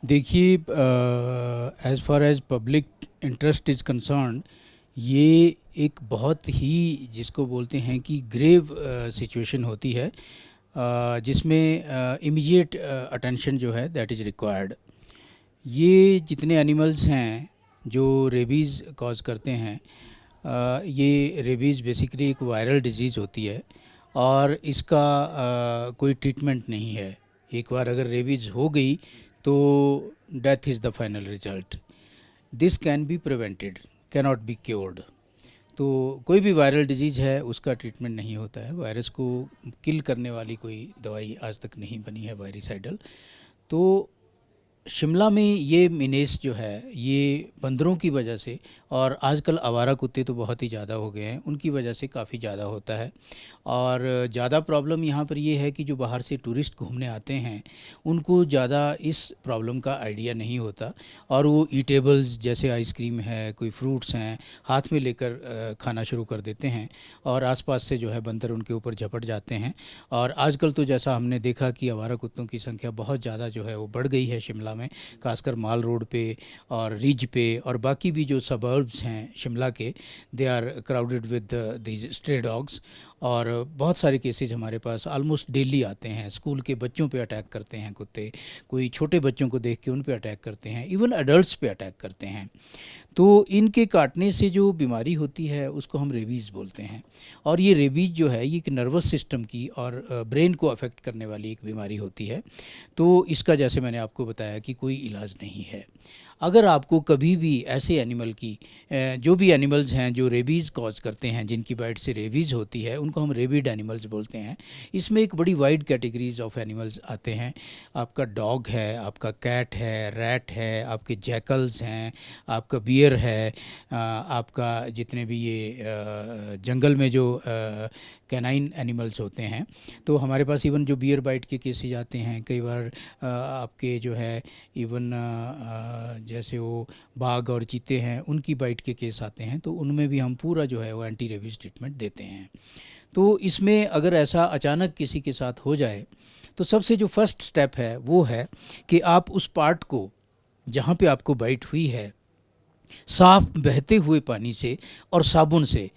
देखिए, as far as public interest is concern, ये एक बहुत ही जिसको बोलते हैं कि ग्रेव सिचुएशन होती है, जिसमें इमीडिएट अटेंशन जो है दैट इज़ रिक्वायर्ड। ये जितने एनिमल्स हैं जो रेबीज़ कॉज करते हैं, ये रेबीज़ बेसिकली एक वायरल डिजीज़ होती है और इसका कोई ट्रीटमेंट नहीं है। एक बार अगर रेबीज़ हो गई तो death is the final result. This can be prevented, cannot be cured. तो कोई भी वायरल डिजीज़ है उसका ट्रीटमेंट नहीं होता है। वायरस को किल करने वाली कोई दवाई आज तक नहीं बनी है वायरिसाइडल। तो शिमला में ये मिनेस जो है ये बंदरों की वजह से, और आजकल आवारा कुत्ते तो बहुत ही ज़्यादा हो गए हैं, उनकी वजह से काफ़ी ज़्यादा होता है। और ज़्यादा प्रॉब्लम यहाँ पर ये है कि जो बाहर से टूरिस्ट घूमने आते हैं उनको ज़्यादा इस प्रॉब्लम का आइडिया नहीं होता, और वो ईटेबल्स जैसे आइसक्रीम है, कोई फ्रूट्स हैं, हाथ में लेकर खाना शुरू कर देते हैं और आसपास से जो है बंदर उनके ऊपर झपट जाते हैं। और आजकल तो जैसा हमने देखा कि आवारा कुत्तों की संख्या बहुत ज़्यादा जो है वो बढ़ गई है शिमला में, खासकर माल रोड पे और रिज पे, और बाकी भी जो सबर्ब्स हैं शिमला के, they are crowded with these stray dogs. और बहुत सारे केसेस हमारे पास ऑलमोस्ट डेली आते हैं। स्कूल के बच्चों पे अटैक करते हैं कुत्ते, कोई छोटे बच्चों को देख के उन पे अटैक करते हैं, इवन अडल्ट्स पे अटैक करते हैं। तो इनके काटने से जो बीमारी होती है उसको हम रेबीज़ बोलते हैं। और ये रेबीज़ जो है ये एक नर्वस सिस्टम की और ब्रेन को अफेक्ट करने वाली एक बीमारी होती है। तो इसका जैसे मैंने आपको बताया कि कोई इलाज नहीं है। अगर आपको कभी भी ऐसे एनिमल की जो भी एनिमल्स हैं जो रेबीज़ कॉज करते हैं, जिनकी बाइट से रेबीज़ होती है, उनको हम रेबिड एनिमल्स बोलते हैं। इसमें एक बड़ी वाइड कैटेगरीज ऑफ एनिमल्स आते हैं। आपका डॉग है, आपका कैट है, रैट है, आपके जैकल्स हैं, आपका बियर है, आपका जितने भी ये जंगल में जो कैनाइन एनिमल्स होते हैं। तो हमारे पास इवन जो बियर बाइट के केसेस आते हैं कई बार, आपके जो है इवन जैसे वो बाघ और चीते हैं उनकी बाइट के केस आते हैं, तो उनमें भी हम पूरा जो है वो एंटी रेबीज़ ट्रीटमेंट देते हैं। तो इसमें अगर ऐसा अचानक किसी के साथ हो जाए तो सबसे जो फर्स्ट स्टेप है वो है कि आप उस पार्ट को जहाँ पे आपको बाइट हुई है साफ बहते हुए पानी से और साबुन से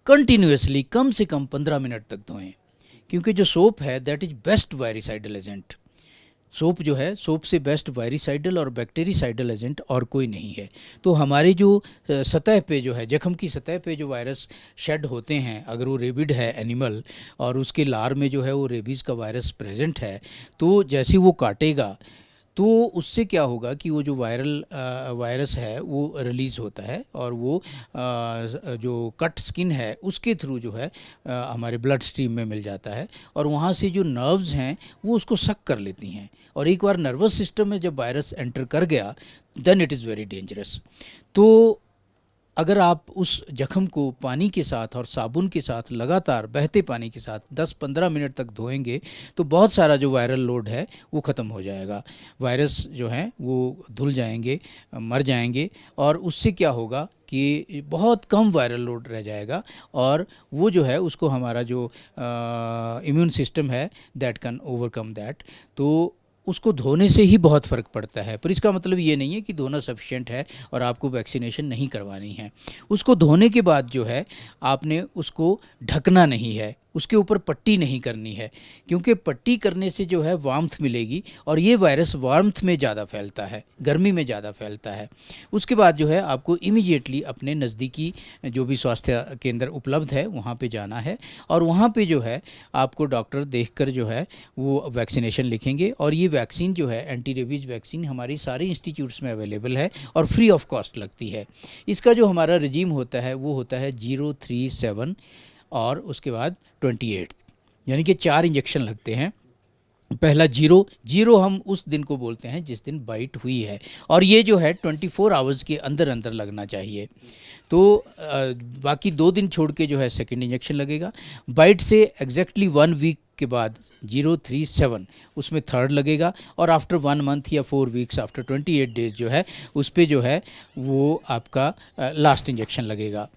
कंटिन्यूसली कम से कम 15 मिनट तक धोएं। क्योंकि जो सोप है that is best virucidal agent. Soap जो है, सोप से बेस्ट वायरिसाइडल और बैक्टीरिसाइडल एजेंट और कोई नहीं है। तो हमारे जो सतह पे जो है, जख्म की सतह पे जो वायरस शेड होते हैं, अगर वो रेबिड है एनिमल और उसके लार में जो है वो रेबीज़ का वायरस प्रेजेंट है, तो जैसे वो काटेगा तो उससे क्या होगा कि वो जो वायरस है वो रिलीज़ होता है और वो जो कट स्किन है उसके थ्रू जो है हमारे ब्लड स्ट्रीम में मिल जाता है, और वहाँ से जो नर्व्स हैं वो उसको सक कर लेती हैं। और एक बार नर्वस सिस्टम में जब वायरस एंटर कर गया then it is very dangerous. तो अगर आप उस जख्म को पानी के साथ और साबुन के साथ लगातार बहते पानी के साथ 10-15 मिनट तक धोएंगे तो बहुत सारा जो वायरल लोड है वो ख़त्म हो जाएगा। वायरस जो हैं वो धुल जाएंगे, मर जाएंगे, और उससे क्या होगा कि बहुत कम वायरल लोड रह जाएगा, और वो जो है उसको हमारा जो इम्यून सिस्टम है दैट कैन ओवरकम दैट। तो उसको धोने से ही बहुत फ़र्क पड़ता है। पर इसका मतलब ये नहीं है कि धोना सफिशिएंट है और आपको वैक्सीनेशन नहीं करवानी है। उसको धोने के बाद जो है आपने उसको ढकना नहीं है, उसके ऊपर पट्टी नहीं करनी है, क्योंकि पट्टी करने से जो है वार्मथ मिलेगी और ये वायरस वार्मथ में ज़्यादा फैलता है, गर्मी में ज़्यादा फैलता है। उसके बाद जो है आपको इमीडिएटली अपने नज़दीकी जो भी स्वास्थ्य केंद्र उपलब्ध है वहाँ पे जाना है, और वहाँ पे जो है आपको डॉक्टर देखकर जो है वो वैक्सीनेशन लिखेंगे। और ये वैक्सीन जो है एंटी रेबीज़ वैक्सीन हमारी सारे इंस्टीट्यूट्स में अवेलेबल है और फ्री ऑफ कॉस्ट लगती है। इसका जो हमारा रजीम होता है वो होता है 037 और उसके बाद 28, यानी कि 4 इंजेक्शन लगते हैं। पहला जीरो जीरो हम उस दिन को बोलते हैं जिस दिन बाइट हुई है, और ये जो है 24 आवर्स के अंदर अंदर लगना चाहिए। तो बाकी 2 दिन छोड़ के जो है सेकंड इंजेक्शन लगेगा। बाइट से एग्जैक्टली 1 वीक के बाद 037 उसमें थर्ड लगेगा, और आफ्टर 1 मंथ या 4 वीक्स आफ्टर 28 डेज जो है उस पर जो है वो आपका लास्ट इंजेक्शन लगेगा।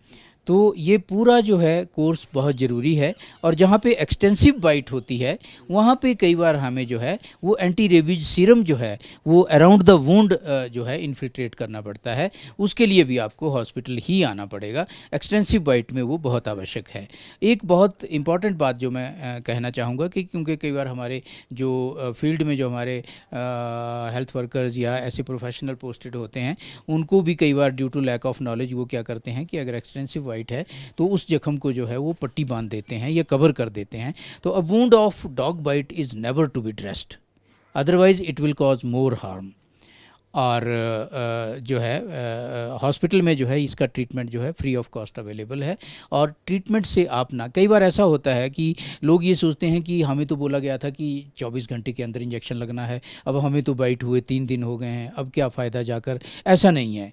तो ये पूरा जो है कोर्स बहुत ज़रूरी है। और जहाँ पे एक्सटेंसिव बाइट होती है वहाँ पे कई बार हमें जो है वो एंटी रेबीज सीरम जो है वो अराउंड द वुंड जो है इन्फिल्ट्रेट करना पड़ता है। उसके लिए भी आपको हॉस्पिटल ही आना पड़ेगा। एक्सटेंसिव बाइट में वो बहुत आवश्यक है। एक बहुत इम्पॉर्टेंट बात जो मैं कहना चाहूँगा कि क्योंकि कई बार हमारे जो फील्ड में जो हमारे हेल्थ वर्कर्स या ऐसे प्रोफेशनल पोस्टेड होते हैं उनको भी कई बार due to lack of knowledge वो क्या करते हैं कि अगर एक्सटेंसिव बाइट है तो उस जख्म को जो है वो पट्टी बांध देते हैं या कवर कर देते हैं। तो a wound of dog bite is never to be dressed, otherwise it will cause more harm. और जो है हॉस्पिटल में जो है इसका ट्रीटमेंट जो है फ्री ऑफ कॉस्ट अवेलेबल है। और ट्रीटमेंट से आप ना, कई बार ऐसा होता है कि लोग ये सोचते हैं कि हमें तो बोला गया था कि 24 घंटे के अंदर इंजेक्शन लगना है, अब हमें तो बाइट हुए 3 दिन हो गए हैं, अब क्या फ़ायदा जाकर। ऐसा नहीं है।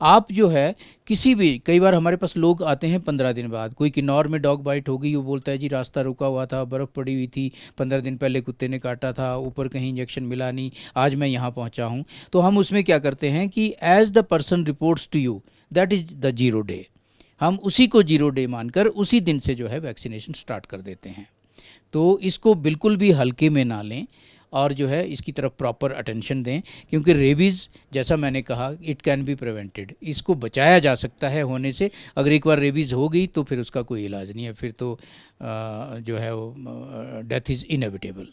आप जो है किसी भी, कई बार हमारे पास लोग आते हैं 15 दिन बाद, कोई किन्नौर में डॉग बाइट हो गई, वो बोलता है जी रास्ता रुका हुआ था, बर्फ़ पड़ी हुई थी, 15 दिन पहले कुत्ते ने काटा था, ऊपर कहीं इंजेक्शन मिला नहीं, आज मैं यहाँ पहुँचा हूँ। तो हम उसमें क्या करते हैं कि as the person reports to you that is the 0 day, हम उसी को 0 डे मानकर उसी दिन से जो है वैक्सीनेशन स्टार्ट कर देते हैं। तो इसको बिल्कुल भी हल्के में ना लें और जो है इसकी तरफ प्रॉपर अटेंशन दें, क्योंकि रेबीज़ जैसा मैंने कहा इट कैन बी प्रिवेंटेड, इसको बचाया जा सकता है होने से। अगर एक बार रेबीज़ हो गई तो फिर उसका कोई इलाज नहीं है, फिर तो जो है वो डेथ इज़ इनएविटेबल।